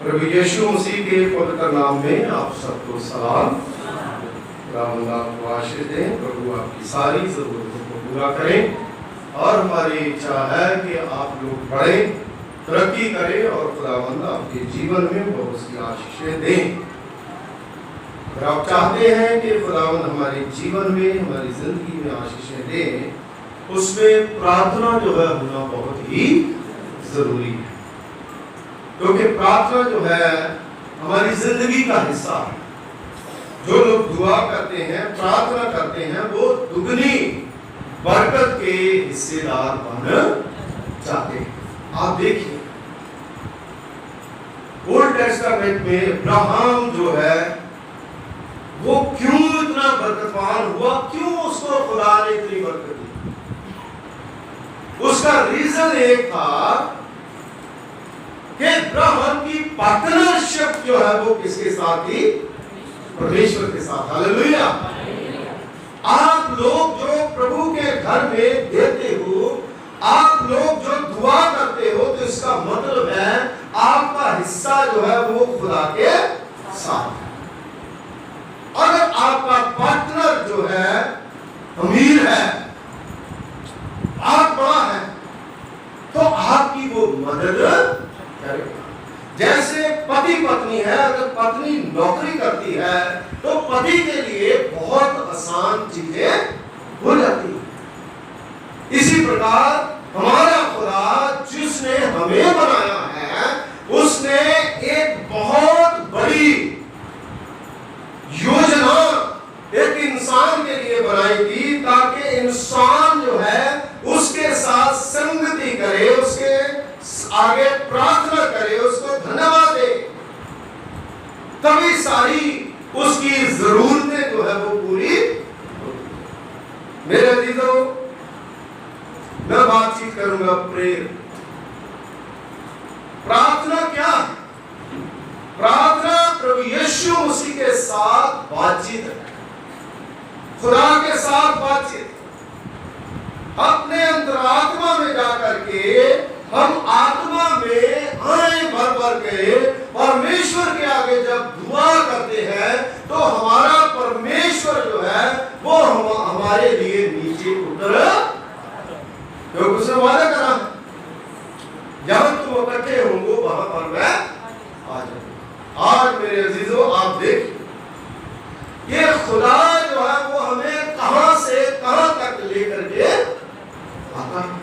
प्रभु यीशु मसीह के पवित्र नाम में आप सबको सलाम। खुदावंद आपको आशीष दें, प्रभु आपकी सारी जरूरतों को पूरा करें और हमारी इच्छा है कि आप लोग बढ़ें, तरक्की करें और खुदावंद आपके जीवन में बहुत सी आशीषें दें। अगर आप चाहते हैं कि खुदावंद हमारे जीवन में, हमारी जिंदगी में आशीषें दें, उसमें प्रार्थना जो है होना बहुत ही जरूरी है, क्योंकि प्रार्थना जो है हमारी जिंदगी का हिस्सा है। जो लोग दुआ करते हैं, प्रार्थना करते हैं, वो दुगनी बरकत के हिस्सेदार बन जाते हैं। आप देखिए ओल्ड टेस्टामेंट में अब्राहम जो है वो क्यों इतना बरकतवान हुआ, क्यों उसको खुदा ने इतनी बरकत दी? उसका रीजन एक था कि अब्राहम की पार्टनरशिप जो है वो किसके साथ थी? परमेश्वर के साथ। हालेलुया। आप लोग जो प्रभु के घर में देते हो, आप लोग जो दुआ करते हो, तो इसका मतलब है आपका हिस्सा जो है वो खुदा के साथ है। अगर आपका पार्टनर जो है अमीर है, आप बड़ा है, तो आपकी वो मदद करेगा। जैसे पति पत्नी है, अगर पत्नी नौकरी करती है तो पति के लिए बहुत आसान चीजें हो जाती है। इसी प्रकार हमारा खुदा जिसने हमें बनाया है, उसने एक बहुत बड़ी योजना एक इंसान के लिए बनाई थी, ताकि इंसान जो है उसके साथ संगति करे, उसके आगे प्रार्थना करे, उसको धन्यवाद दे, तभी सारी उसकी जरूरतें जो है वो पूरी। मेरे अजीजों, मैं बातचीत करूंगा प्रेयर। प्रार्थना क्या है? प्रार्थना प्रभु यीशु मसीह के साथ बातचीत है, खुदा के साथ बातचीत। अपने अंतरात्मा में जाकर के हम आत्मा में आए भर भर के परमेश्वर के आगे जब दुआ करते हैं, तो हमारा परमेश्वर जो है वो हमारे लिए नीचे उतर, क्योंकि उसने वादा करा जहां तुम इकट्ठे होंगे वहां पर मैं आ जाऊंगा। आज मेरे अजीजों, आप देखिए ये खुदा जो है वो हमें कहां से कहां तक लेकर के आता है।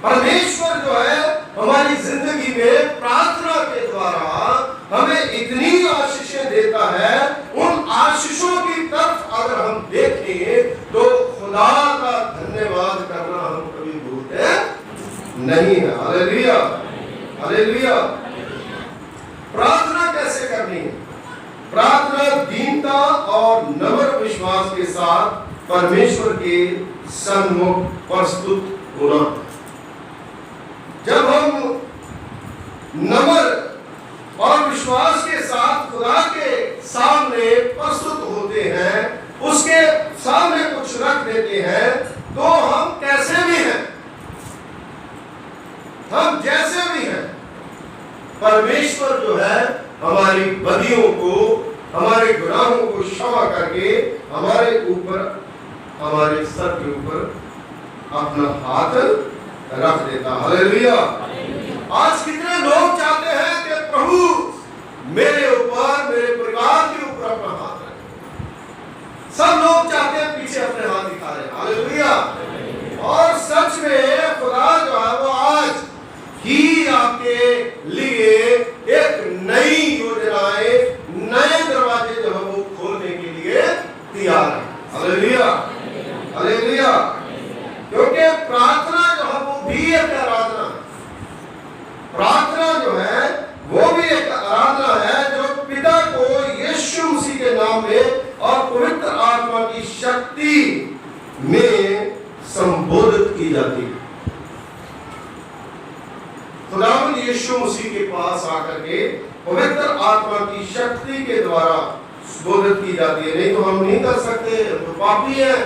परमेश्वर जो है हमारी जिंदगी में प्रार्थना के द्वारा हमें इतनी आशीषें देता है। उन आशीषों की तरफ अगर हम देखें तो खुदा का धन्यवाद करना हम कभी भूलते नहीं है। Hallelujah, hallelujah. प्रार्थना कैसे करनी है? प्रार्थना दीनता और नम्र विश्वास के साथ परमेश्वर के सन्मुख प्रस्तुत होना। जब हम नम्र और विश्वास के साथ खुदा के सामने प्रस्तुत होते हैं, उसके सामने कुछ रख देते हैं, तो हम कैसे भी हैं, हम जैसे भी हैं, परमेश्वर जो है हमारी बदियों को, हमारे गुनाहों को क्षमा करके हमारे ऊपर, हमारे सर के ऊपर अपना हाथ रख देता। हालेलुया। आज कितने लोग चाहते हैं कि प्रभु मेरे ऊपर, मेरे परिवार के ऊपर अपना हाथ रखे। सब लोग चाहते हैं पीछे अपने हाथ दिखा रहे। हालेलुया। और सच में खुदा जो है वो आज ही आपके लिए एक नई योजनाएं, नए दरवाजे जो है वो खोलने के लिए तैयार है। Hallelujah, hallelujah. क्योंकि प्रार्थना जो है वो भी एक आराधना है। प्रार्थना जो है वो भी एक आराधना है जो पिता को यीशु मसीह के नाम में और पवित्र आत्मा की शक्ति में संबोधित की जाती है। खुदावंद यीशु मसीह के पास आकर के पवित्र आत्मा की शक्ति के द्वारा संबोधित की जाती है। नहीं तो हम नहीं कर सकते, हम तो पापी हैं।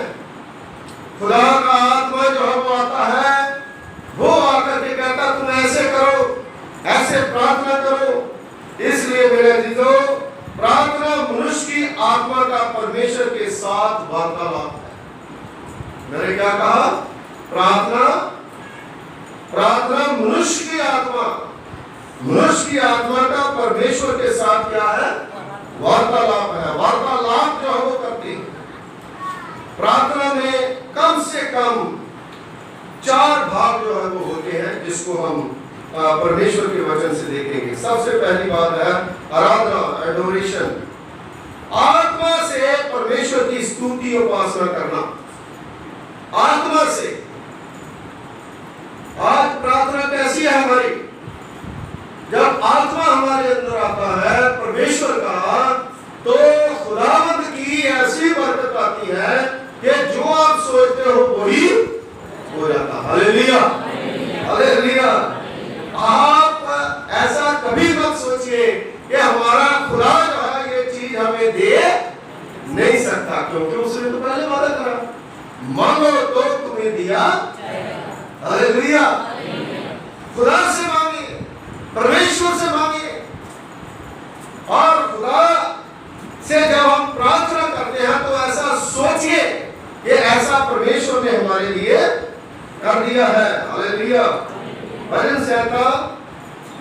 खुदा का आत्मा जो है वो आता है, वो आकर के कहता तुम ऐसे करो, ऐसे प्रार्थना करो, इसलिए मेरे अजीजों, प्रार्थना मनुष्य की आत्मा का परमेश्वर के साथ वार्तालाप है। मैंने क्या कहा? प्रार्थना मनुष्य की आत्मा का परमेश्वर के साथ क्या है? वार्तालाप है। वार्तालाप जो है वो करती है। प्रार्थना में कम से कम 4 भाग जो है वो होते हैं, जिसको हम परमेश्वर के वचन से देखेंगे। सबसे पहली बात है आराधना, एडोरेशन। आत्मा से परमेश्वर की स्तुति उपासना करना, आत्मा से। आज प्रार्थना कैसी है हमारी? जब आत्मा हमारे अंदर आता है परमेश्वर का, तो खुदावंद की ऐसी बरकत आती है कि जो आप सोचते हो वही हो जाता। Hallelujah, hallelujah. आप ऐसा कभी मत सोचिए कि हमारा खुदा जो है ये चीज हमें दे नहीं सकता, क्योंकि उसने तो पहले वादा करा, मांगो तो तुम्हें दिया। हालेलुया। खुदा से मांगिए, परमेश्वर से मांगिए। और खुदा से जब हम प्रार्थना करते हैं तो ऐसा सोचिए कि ऐसा परमेश्वर ने हमारे लिए कर दिया है। हालेलुया। भजन संहिता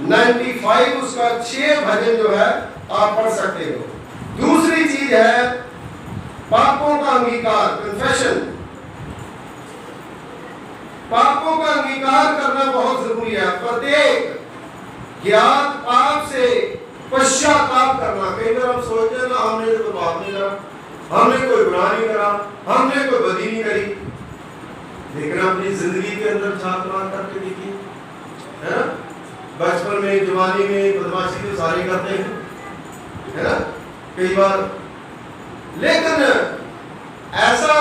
95 उसका 6 भजन जो है आप पढ़ सकते हो। दूसरी चीज है पापों का अंगीकार, कन्फेशन। पापों का अंगीकार करना बहुत जरूरी है। प्रत्येक ज्ञात पाप से पश्चाताप करना। कई बार हम सोचते हैं ना, हमने तो पाप नहीं करा, हमने कोई गुनाह नहीं करा, हमने कोई बदी नहीं करी, लेकिन अपनी जिंदगी के अंदर छात्र करके देखिए, है ना? बचपन में, जवानी में बदमाशी तो सारे करते हैं, है ना, कई बार। लेकिन ऐसा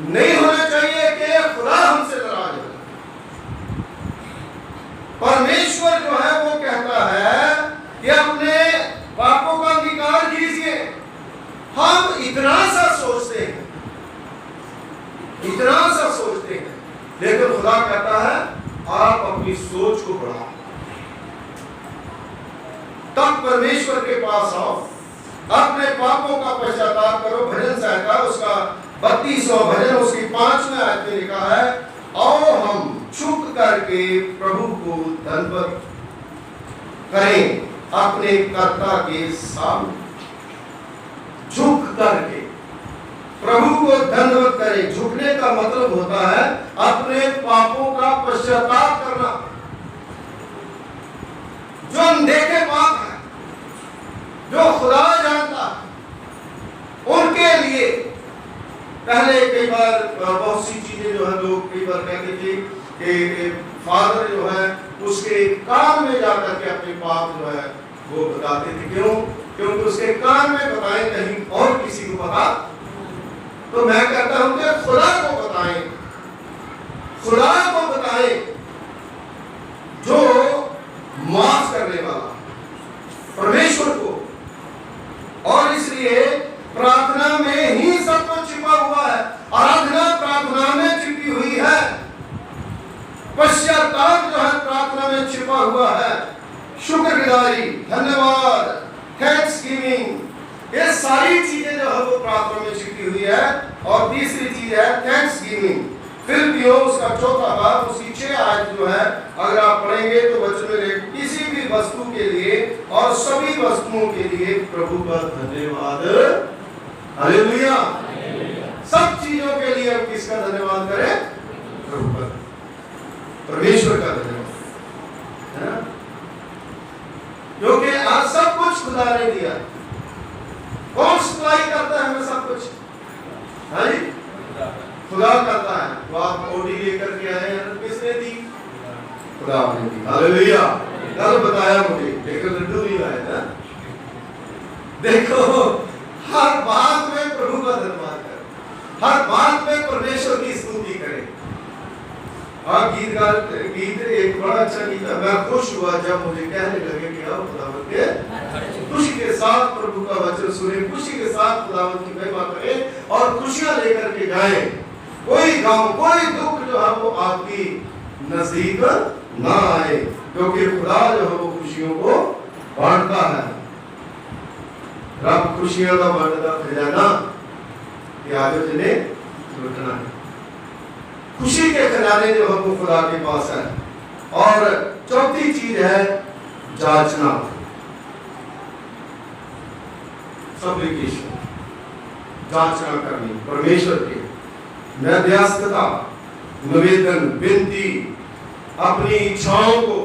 नहीं होना चाहिए कि खुदा हमसे नाराज हो। परमेश्वर जो है वो कहता है कि अपने पापों का अंगीकार कीजिए। हम इतना सा सोचते हैं, लेकिन खुदा कहता है आप अपनी सोच को बढ़ाओ, तब परमेश्वर के पास आओ, अपने पापों का पश्चाताप करो। भजन संहिता उसका 32वां भजन उसकी 5वें आयत में लिखा है, आओ हम झुक करके प्रभु को धन्यवाद करें अपने कर्ता के सामने। झुक करके प्रभु को धन्यवाद करें। झुकने का मतलब होता है अपने पापों का पश्चाताप करना। जो अनदेखे पाप है, जो खुदा जानता है, उनके लिए पहले कई बार बहुत सी चीजें जो है लोग कई बार कहते थे कि फादर जो है उसके कान में जाकर के अपने पाप जो है वो बताते थे। क्यों? क्योंकि उसके कान में बताएं, कहीं और किसी को पता। तो मैं कहता हूं कि खुदा को बताएं, खुदा को बताएं जो माफ करने वाला, परमेश्वर को। और इसलिए प्रार्थना में ही सब कुछ छिपा हुआ है। आराधना प्रार्थना में छिपी हुई है। पश्चाताप जो है प्रार्थना में छिपा हुआ है। शुक्रगुजारी, धन्यवाद, थैंक्स गिविंग, ये सारी चीजें जो है वो प्रार्थना में छिपी हुई है। और तीसरी चीज है थैंक्स गिविंग। फिलिप्पियों उसका 4वां भाग उसकी 6 आयत जो है अगर आप पढ़ेंगे तो वचन में किसी भी वस्तु के लिए और सभी वस्तुओं के लिए प्रभु का धन्यवाद। हालेलुया। सब चीजों के लिए हम किसका धन्यवाद करें? प्रभु का, परमेश्वर का धन्यवाद, है ना? क्योंकि आज सब कुछ खुदा ने दिया। कौन सप्लाई करता है हमें सब कुछ? हाँ जी, खुदा करता है। तो आप ओडी लेकर के आए हैं, किसने दी? खुदा ने दी। हालेलुया। कल बताया मुझे, लेकिन लड्डू नहीं लाया था। देखो, हर बात में प्रभु का धन्यवाद करें, हर बात में परमेश्वर की स्तुति करें। आप गीत एक बड़ा अच्छा गीत है। मैं खुश हुआ जब मुझे कहने लगे कि आओ खुदावंद के खुशी के साथ प्रभु का वचन सुने, खुशी के साथ खुदावंद की महिमा करें और खुशियां लेकर के जाएं। कोई गम, कोई दुख जो है वो आपकी नजदीक ना आए, क्योंकि खुदा जो है वो खुशियों को बांटता है। रब खुशियों का बांटता खजाना कि आज जिन्हें लुटना है। खुशी के खजाने जो है वो खुदा के पास है। और चौथी चीज है जांचना, सप्लीकेशन, जांचना करनी, परमेश्वर के मध्यस्थता, निवेदन, विनती, अपनी इच्छाओं को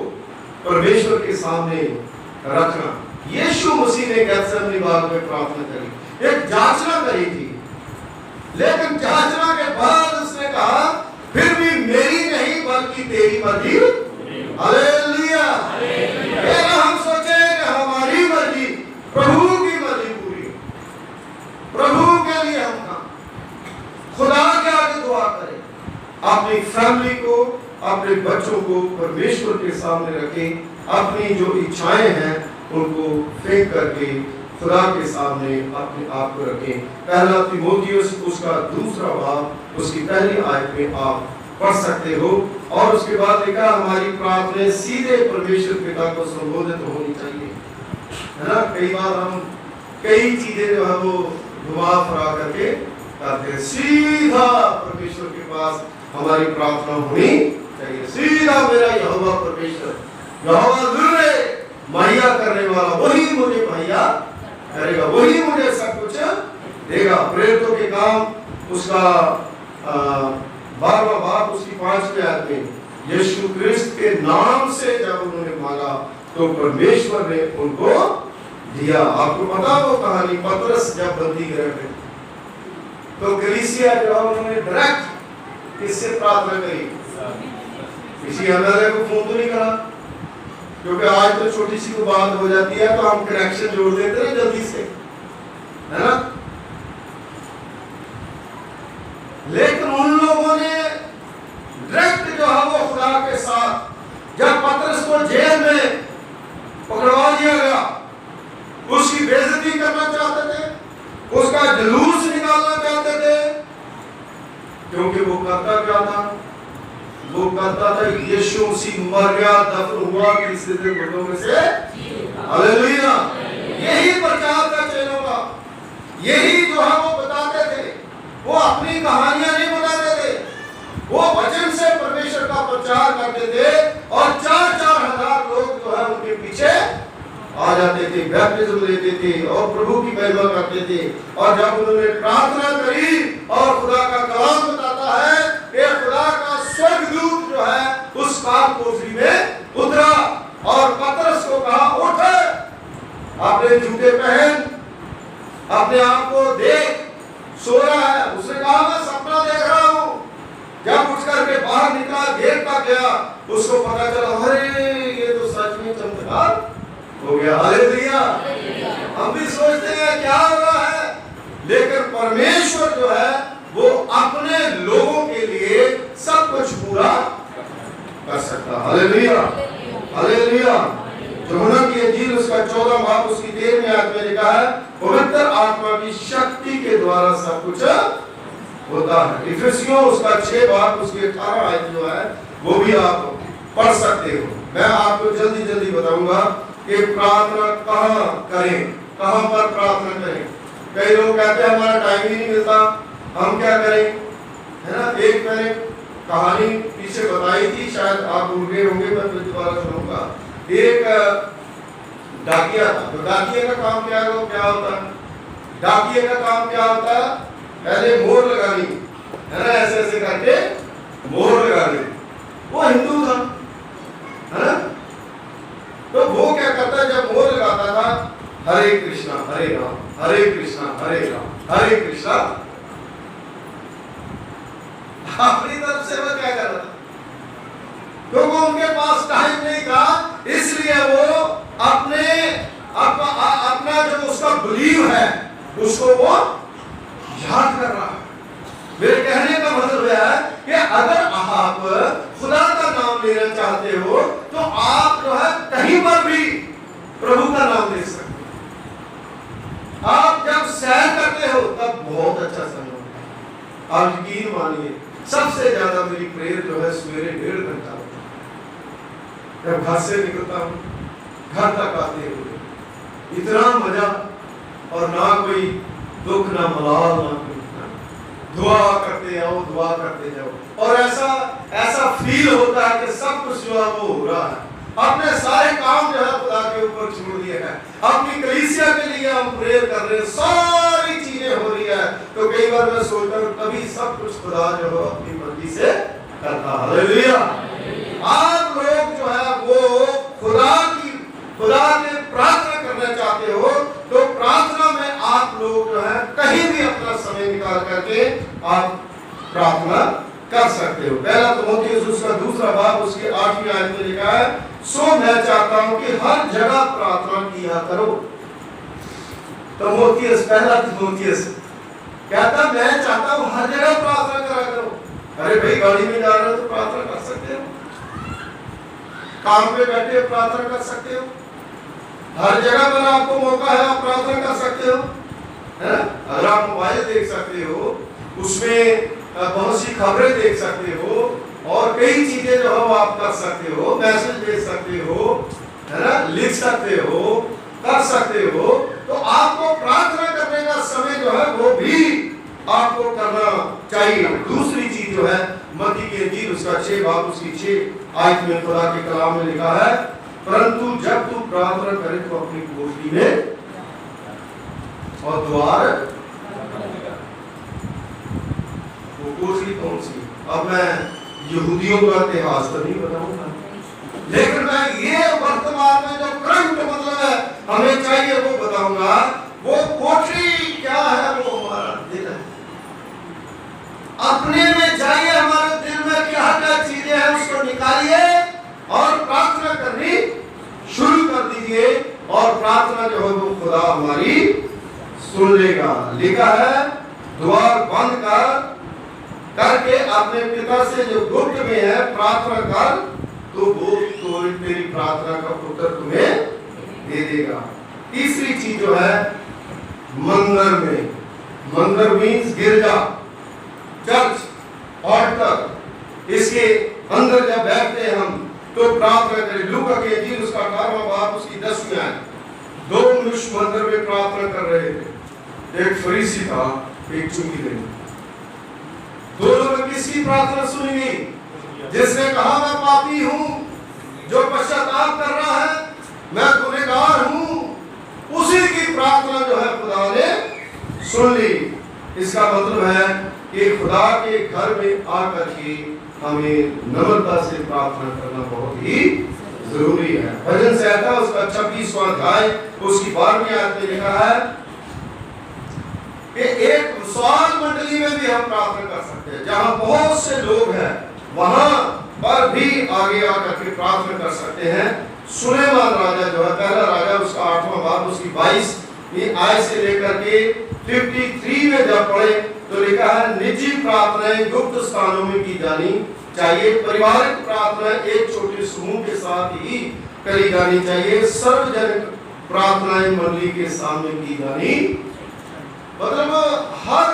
परमेश्वर के सामने रखना। यीशु मसीह ने गेत्सेमनी बाग में प्रार्थना करी, एक जांचना करी थी, लेकिन जांचना के बाद उसने कहा फिर भी मेरी नहीं बल्कि तेरी मर्जी। हालेलुया। हम सोचे कि हमारी मर्जी, प्रभु की मर्जी पूरी, प्रभु के लिए हम खुदा के आगे दुआ करें, अपनी फैमिली को, अपने बच्चों को परमेश्वर के सामने रखें, अपनी जो इच्छाएं हैं उनको फेंक करके खुदा के सामने अपने आप को रखें। पहला तीमुथियुस उसका दूसरा भाग उसकी पहली आयत में आप पढ़ सकते हो। और उसके बाद लिखा हमारी प्रार्थना सीधे परमेश्वर पिता को संबोधित होनी चाहिए, है ना। कई बार हम कई चीजें जो है वो घुमा फिरा करके करते हैं, सीधा परमेश्वर के पास हमारी प्रार्थना होनी चाहिए। सीधा मेरा यहोवा परमेश्वर, यहोवा जुर्रे मुहैया करने वाला, वही मुझे मुहैया करेगा, वही मुझे सब कुछ देगा। प्रेरितों के काम उसका 12वां बाब उसकी 5वीं आयत में यीशु क्रिस्त के नाम से जब उन्होंने मांगा तो परमेश्वर ने उनको दिया। आपको पता वो कहानी, पतरस जब बंदी गृह में तो कलीसिया जो उन्होंने डायरेक्ट किससे प्रार्थना करी? किसी एमएलए को फोन तो नहीं करा, क्योंकि आज तो छोटी सी को बात हो जाती है तो हम कनेक्शन जोड़ देते हैं जल्दी से, है ना। लेकिन उन लोगों ने डायरेक्ट जो है वो खुदा के साथ, जब पतरस को जेल में पकड़वा दिया गया, उसकी बेइज्जती करना चाहते थे, उसका जुलूस निकालना चाहते थे, क्योंकि वो करता क्या था? वो करता था यीशु मसीह मर गया, दफन हुआ, तीसरे दिन मुर्दों में से हालेलुया। यही प्रचार था चेलों का, यही जो है वो बताते थे। वो अपनी कहानियां नहीं बताते थे, वो वचन से परमेश्वर का प्रचार करते थे और 4-4 हजार लोग जो है उनके पीछे आ जाते थे, बैप्टिज्म लेते थे और प्रभु की महिमा करते थे। और जब उन्होंने प्रार्थना करी और खुदा का कलाम बताता है कि खुदा का स्वर्गदूत जो है उस काल कोठरी में उतरा और पतरस को कहा उठ, अपने जूते पहन, अपने आप को देख, सो रहा है। उसने कहा मैं सपना देख रहा हूँ। जब उठ करके बाहर निकला, गेट तक गया, उसको पता चला अरे ये तो सच में चमत्कार हो गया। हालेलुया। हम भी सोचते हैं क्या हो रहा है, लेकिन परमेश्वर जो है वो अपने लोगों के लिए सब कुछ पूरा कर सकता है। Hallelujah, hallelujah. यूहन्ना की इंजील उसका 14 बाब उसकी 13वीं आयत में लिखा है पवित्र आत्मा की शक्ति के द्वारा सब कुछ होता है। इफिसियों उसका 6 बाब उसकी 18 आयत जो है वो भी आप पढ़ सकते हो। मैं आपको जल्दी जल्दी बताऊंगा कि प्रार्थना कहाँ करें, कहाँ पर प्रार्थना करें। कई लोग कहते हैं हमारा टाइम ही नहीं मिलता, हम क्या करें, है ना। एक मैंने कहानी पीछे बताई थी, शायद आप भूल गए होंगे, मैं फिर दोबारा सुनाऊंगा। एक डाकिया था, तो डाकिया का काम क्या होता है? डाकिया का काम क्या होता है? पहले मोहर लगानी, है ना, ऐसे ऐसे करके मोहर लगानी। वो हिंदू था, है ना। तो वो क्या करता है, जब मोहर लगाता था हरे कृष्णा हरे राम, हरे कृष्णा हरे राम, हरे कृष्णा, अपनी तरफ से वो क्या कर रहा था? क्योंकि उनके पास टाइम नहीं था, इसलिए वो अपना जो उसका बिलीव है उसको वो याद कर रहा है। मेरे कहने का मतलब यह है कि अगर आप खुदा का नाम लेना चाहते हो तो आप जो है कहीं पर भी प्रभु का नाम ले सकते हो। आप जब सैर करते हो तब बहुत अच्छा समय होता है। आप यकीन मानिए सबसे ज्यादा मेरी प्रेयर जो है सवेरे 1.5 घंटा होता है। जब घर से निकलता हूँ घर तक आते हुए इतना मजा, और ना कोई दुख ना मलाल ना कोई, दुआ करते जाओ दुआ करते जाओ, और ऐसा फील होता है कि सब कुछ जो है वो हो रहा है। अपने सारे काम जो है खुदा के ऊपर छोड़ दिए हैं, अपनी कलीसिया के लिए हम प्रेयर कर रहे हैं, सारी चीजें हो रही है। तो कई बार मैं सोचता हूँ तभी सब कुछ खुदा जो है अपनी मर्जी से करता है। हालेलुया। आप लोग जो है वो खुदा के प्रार्थना करना चाहते हो तो प्रार्थना में आप लोग जो है कहीं भी अपना समय निकाल करके आप प्रार्थना कर सकते हो। पहला तीमुथियुस उसका दूसरा बाब उसके 8वीं आयत में लिखा है, सो मैं चाहता हूं कि हर जगह प्रार्थना किया करो। पहला तीमुथियुस कहता मैं चाहता हूं हर जगह प्रार्थना करा करो। अरे भाई गाड़ी में जा रहे हो तो प्रार्थना कर सकते हो, काम पे बैठे हो प्रार्थना कर सकते हो, हर जगह पर आपको मौका है आप प्रार्थना कर सकते हो, है ना। अगर आप मोबाइल देख सकते हो, उसमें बहुत सी खबरें देख सकते हो, और कई चीजें जो है आप कर सकते हो, मैसेज भेज सकते हो, है ना, लिख सकते हो, कर सकते हो। तो आपको प्रार्थना करने का समय जो है वो भी आपको करना चाहिए। दूसरी चीज जो है मत्ती की इंजील उसका 6 बाब उसकी 6 आयत में खुदा के कलाम में लिखा है, परंतु जब तू प्रार्थना करे तो अपनी कोठरी में और द्वार, वो कोठरी कौन सी? अब मैं यहूदियों का इतिहास तो नहीं बताऊंगा, लेकिन मैं ये वर्तमान में जो करंट मतलब है हमें चाहिए वो बताऊंगा। वो कोठरी क्या है? वो हमारा दिल है। अपने में जाइए, हमारे दिल में क्या क्या चीजें हैं उसको निकालिए और प्रार्थना करनी शुरू कर दीजिए, और प्रार्थना जो है वो खुदा हमारी सुन लेगा। लिखा है द्वार बंद करके अपने पिता से जो गुप्त में है प्रार्थना कर, तो वो तो तेरी प्रार्थना का उत्तर तुम्हें दे देगा। तीसरी चीज जो है मंदिर में, मंदिर मीन्स गिरजा, चर्च, ऑल्टर, इसके अंदर जब बैठते हैं हम तो प्रार्थना करें। लूका की इंजील उसका 18वां बाब उसकी 10वीं आयत, 2 मनुष्य मंदिर में प्रार्थना कर रहे थे, एक फरीसी था एक चुंगी। दोनों में किसकी प्रार्थना सुनी गई? जिसने कहा मैं पापी हूं, जो पश्चाताप कर रहा है, मैं गुनहगार हूं, उसी की प्रार्थना जो है खुदा ने सुन ली। इसका मतलब है कि खुदा के घर में आकर के हमें नम्रता से प्रार्थना करना बहुत ही जरूरी है। भजन संहिता उसका 26वां अध्याय उसकी 12वीं आयत में लिखा है कि एक विशाल मंडली में भी हम प्रार्थना कर सकते हैं, जहां बहुत से लोग हैं वहां पर भी आगे आकर के प्रार्थना कर सकते हैं। सुलेमान राजा जो है, पहला राजा उसका 8वां बाब उसकी 22वीं आयत से लेकर के 53 में जब पढ़े तो लिखा है निजी प्रार्थनाएं गुप्त स्थानों में की जानी चाहिए, पारिवारिक प्रार्थना एक छोटे समूह के साथ ही करी जानी चाहिए, सार्वजनिक प्रार्थनाएं मंडली के सामने की जानी। मतलब हर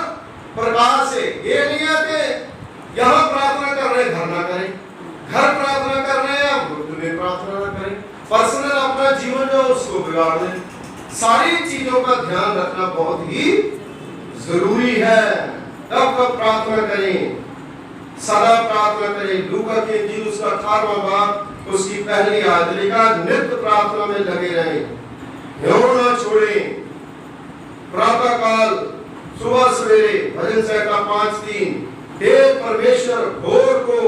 प्रकार से ये नहीं है कि यहाँ प्रार्थना कर रहे घर ना करें, घर प्रार्थना कर रहे हैं ग्रुप में प्रार्थना ना करें, पर्सनल अपना जीवन जो उसको बिगाड़ दें। सारी चीजों का ध्यान रखना बहुत ही जरूरी है। तब कब प्रार्थना करें, सदा प्रार्थना करें। लूका की इंजील उसका 18वां बाब उसकी पहली आयत लिखा, नित्य प्रार्थना में लगे रहें, ह्यों ना छोड़ें, प्रातः काल सुबह सवेरे। भजन संहिता 5:3, हे परमेश्वर भोर को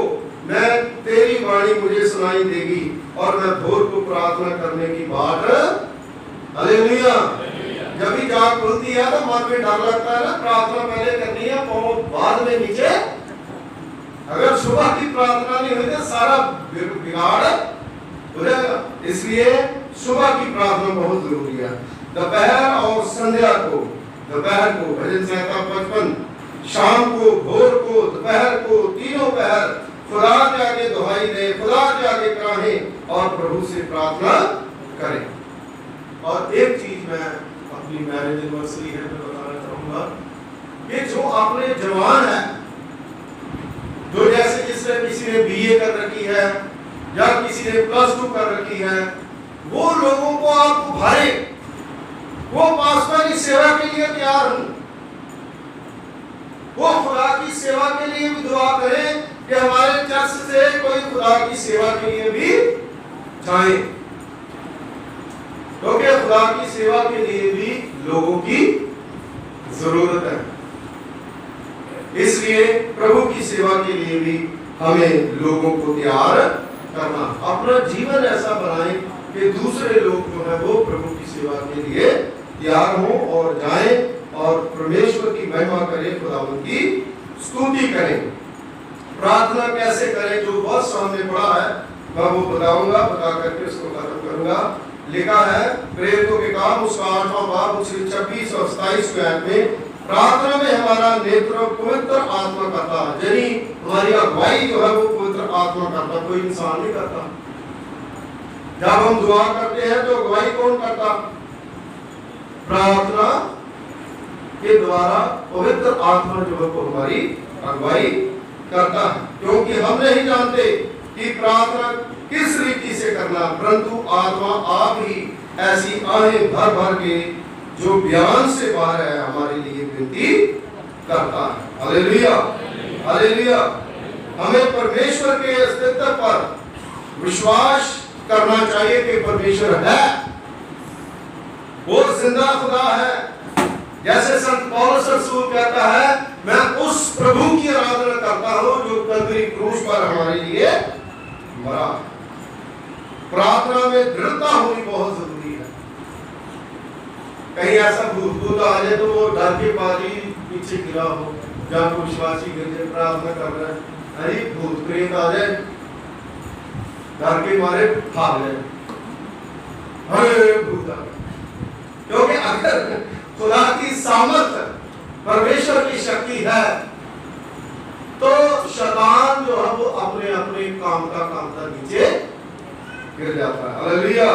मैं तेरी वाणी मुझे सुनाई देगी और मैं भोर को प्रार्थना करने की बाट। हालेलुया। जब भी जाग खुलती है तो मन में डर लगता है ना, प्रार्थना पहले करनी है, पाँव बाद में नीचे। अगर सुबह की प्रार्थना नहीं हुई तो सारा बिगाड़ हो जाएगा। इसलिए सुबह की प्रार्थना बहुत जरूरी है। दोपहर और संध्या को, दोपहर को भजन संहिता 55, शाम को, भोर को, दोपहर को, तीनों पहर खुदा के आगे दुहाई दे, खुदा के आगे कहें और प्रभु से प्रार्थना करें। और एक चीज मैं अपनी मैरिज एनिवर्सरी है तो बताना चाहूंगा कि जो अपने जवान है, जो जैसे जिसने किसी ने बीए कर रखी है या किसी ने +2 कर रखी है, वो लोगों को आप उभारे वो पासवान की सेवा के लिए तैयार हूं, वो खुदा की सेवा के लिए भी दुआ करें कि हमारे चर्च से कोई खुदा की सेवा के लिए भी जाए, क्योंकि खुदा की सेवा के लिए भी लोगों की जरूरत है। इसलिए प्रभु की सेवा के लिए भी हमें लोगों को तैयार करना, अपना जीवन ऐसा बनाएं कि दूसरे लोग जो है वो प्रभु की सेवा के लिए तैयार हों और जाएं और परमेश्वर की महिमा करें, खुदावंद की स्तुति करें। प्रार्थना कैसे करें, जो बहुत सामने पड़ा है मैं वो बताऊंगा, बता करके उसको खत्म करूंगा। लिखा है प्रेरितों के काम उसका 8वां बाब उसके 26 और 27 आयत में, प्रार्थना में हमारा नेतृत्व पवित्र आत्मा करता है, यानी हमारी अगुवाई जो है वो पवित्र आत्मा करता, कोई इंसान नहीं करता। जब हम दुआ करते हैं तो अगुवाई कौन करता? प्रार्थना के द्वारा पवित्र आत्मा जो है वो हमारी अगुवाई करता है, क्योंकि हम नहीं जानते कि प्रार्थना किस रीति से करना, परंतु आत्मा आप ही ऐसी आहें भर भर के जो बयान से बाहर है हमारे लिए विनती करता है। Hallelujah, hallelujah. हमें परमेश्वर के अस्तित्व पर विश्वास करना चाहिए कि परमेश्वर है, वो जिंदा खुदा है। जैसे संत पौलुस रसूल कहता है, मैं उस प्रभु की आराधना करता हूं जो कलवरी क्रूस पर हमारे लिए मरा। प्रार्थना में दृढ़ता होनी बहुत जरूरी है। कहीं ऐसा भूत आ जाए तो वो डर के पारी पीछे गिरा हो, जहाँ को विश्वासी गिर जाए, प्रार्थना कर रहे हैं, अरे भूत प्रेत आ जाए, डर के मारे भाग जाए, अरे भूत आ गए। क्योंकि अगर खुदा की सामर्थ परमेश्वर की शक्ति है तो शैतान जो है वो अपने अपने काम का कामता नीचे गिर जाता है। हालेलुया।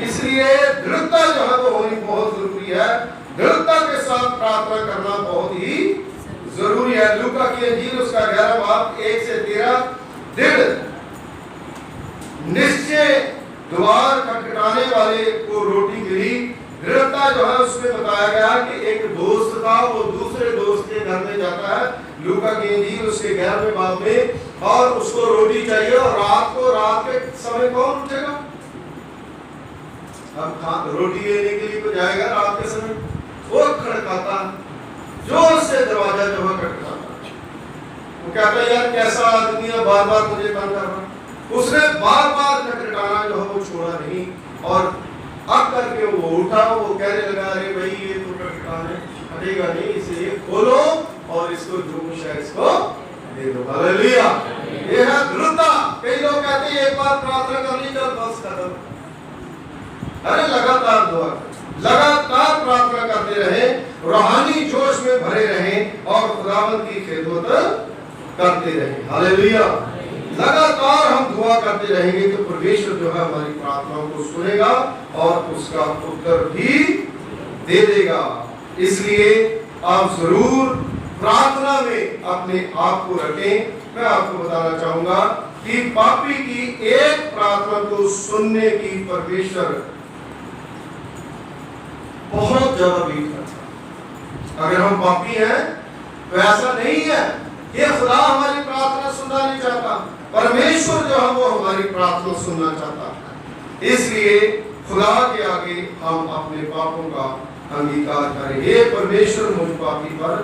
इसलिए दृढ़ता जो है वो होनी बहुत जरूरी है। दृढ़ता के साथ प्रार्थना करना बहुत ही जरूरी है। लूका की इंजील उसका 11 बाब 1 से 13, दृढ़ निश्चय द्वार खटखटाने वाले को रोटी मिली। दृढ़ता जो है उसमें बताया गया कि एक दोस्त था, वो दूसरे दोस्त के घर में जाता है, लूका की इंजील उसके 11वें बाब में, और उसको रोटी चाहिए और रात के समय कौन उठेगा? अब रोटी लेने के लिए तो जाएगा रात के समय, वो खड़काता, जोर से दरवाजा जो है खटखटाता। वो कहता है यार कैसा आदमी है, बार बार मुझे तंग कर रहा। उसने बार बार खटखटाना जो है वो छोड़ा नहीं, और अब करके वो उठा, वो कहने लगा अरे भाई ये तो खटखटाने हटेगा नहीं, इसे ये खोलो और इसको जो कुछ है इसको दे दो। हालेलुया। ये है दृढ़ता। कई लोग कहते हैं एक बार प्रार्थना कर ली चल बस खत्म। अरे लगातार दुआ, लगातार प्रार्थना करते रहे, रूहानी जोश में भरे रहें और खुदावंद की खिदमत करते रहें। हालेलुया। लगातार हम दुआ करते रहेंगे तो परमेश्वर जो है हमारी प्रार्थनाओं को सुनेगा और उसका उत्तर भी दे देगा। इसलिए आप जरूर प्रार्थना में अपने आप को रखें। मैं आपको बताना चाहूंगा कि पापी की एक प्रार्थना को सुनने की परमेश्वर बहुत ज्यादा भीड़ करता। अगर हम पापी हैं तो ऐसा नहीं है ये खुदा हमारी प्रार्थना सुनना नहीं चाहता, परमेश्वर जो है वो हमारी प्रार्थना सुनना चाहता है। इसलिए खुदा के आगे हम अपने पापों का अंगीकार करें। हे परमेश्वर मुझ पापी पर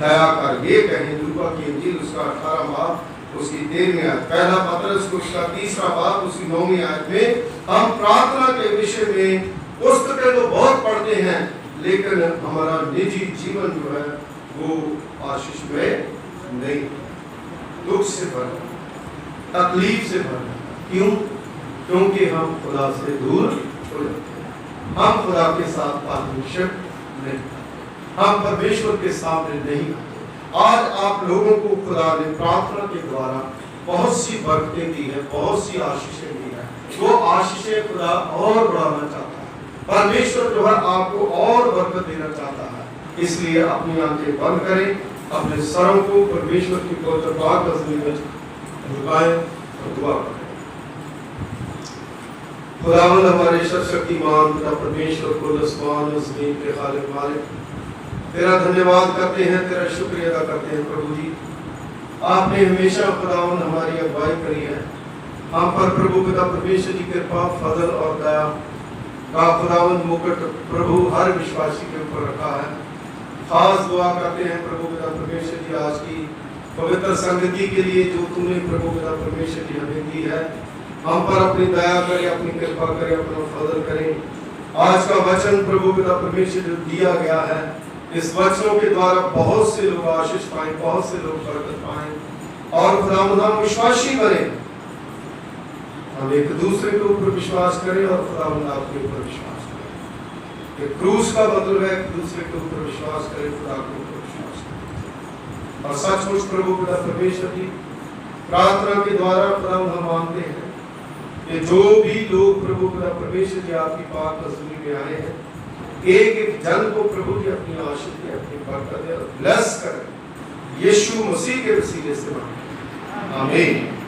दया कर, ये कहें। लूका की इंजील उसका 18 बाब उसकी 13वीं आयत, पहला पतरस उसका 3रा बाब उसकी 9वीं आयत में हम प्रार्थना के विषय में पुस्तकें तो बहुत पढ़ते हैं, लेकिन हमारा निजी जीवन जो है वो आशीष में नहीं, दुख से भरा, तकलीफ से भरा। क्यों? क्योंकि हम खुदा से दूर हो जाते हैं, हम खुदा के साथ पार्टनरशिप नहीं करते, हम परमेश्वर के सामने नहीं आते। आज आप लोगों को खुदा ने प्रार्थना के द्वारा बहुत सी बरकतें दी है, बहुत सी आशीषें दी है। वो आशीषें खुदा और बढ़ाना चाहता है, परमेश्वर जो है आपको और बरकत देना चाहता है। इसलिए अपनी आंखें बंद करें, अपने सरों को परमेश्वर की पवित्र पाक में झुकाएं और दुआ करें। खुदावंद हमारे सर्वशक्तिमान पिता परमेश्वर कुल आसमान और ज़मीन के खालिक मालिक, तेरा धन्यवाद करते हैं, तेरा शुक्रिया अदा करते हैं प्रभु जी। आपने हमेशा खुदावंद हमारी अगुवाई करी है। हम पर प्रभु पिता परमेश्वर जी कृपा फजल और दया का खुदावंद मुकुट प्रभु हर विश्वासी के ऊपर रखा है। खास दुआ करते हैं प्रभु पिता परमेश्वर जी आज की पवित्र संगति के लिए जो तुमने प्रभु पिता परमेश्वर जी हमें दी है। हम पर अपनी दया करें, अपनी कृपा करें, अपना फजल करें। आज का वचन प्रभु पिता परमेश्वर जो दिया गया है, इस वचनों के द्वारा बहुत से लोग आशीष पाएं, बहुत से लोग बरकत पाएं और खुदावंद हम विश्वासी बने। हम एक दूसरे के ऊपर विश्वास करें और खुदावंद आपके ऊपर विश्वास करें। ये क्रूस का मतलब है एक दूसरे के ऊपर विश्वास करें, खुदा के ऊपर विश्वास करें। और सचमुच प्रभु पिता परमेश्वर जी प्रार्थना के द्वारा खुदावंद हम मानते हैं कि जो भी लोग प्रभु पिता परमेश्वर जी आपकी पाक हज़ूरी में आए हैं, एक एक जन को प्रभु जी अपनी आशीष दे, अपनी बरकत दे और ब्लेस करें। यीशु मसीह के वसीले से मांगते हैं, आमीन।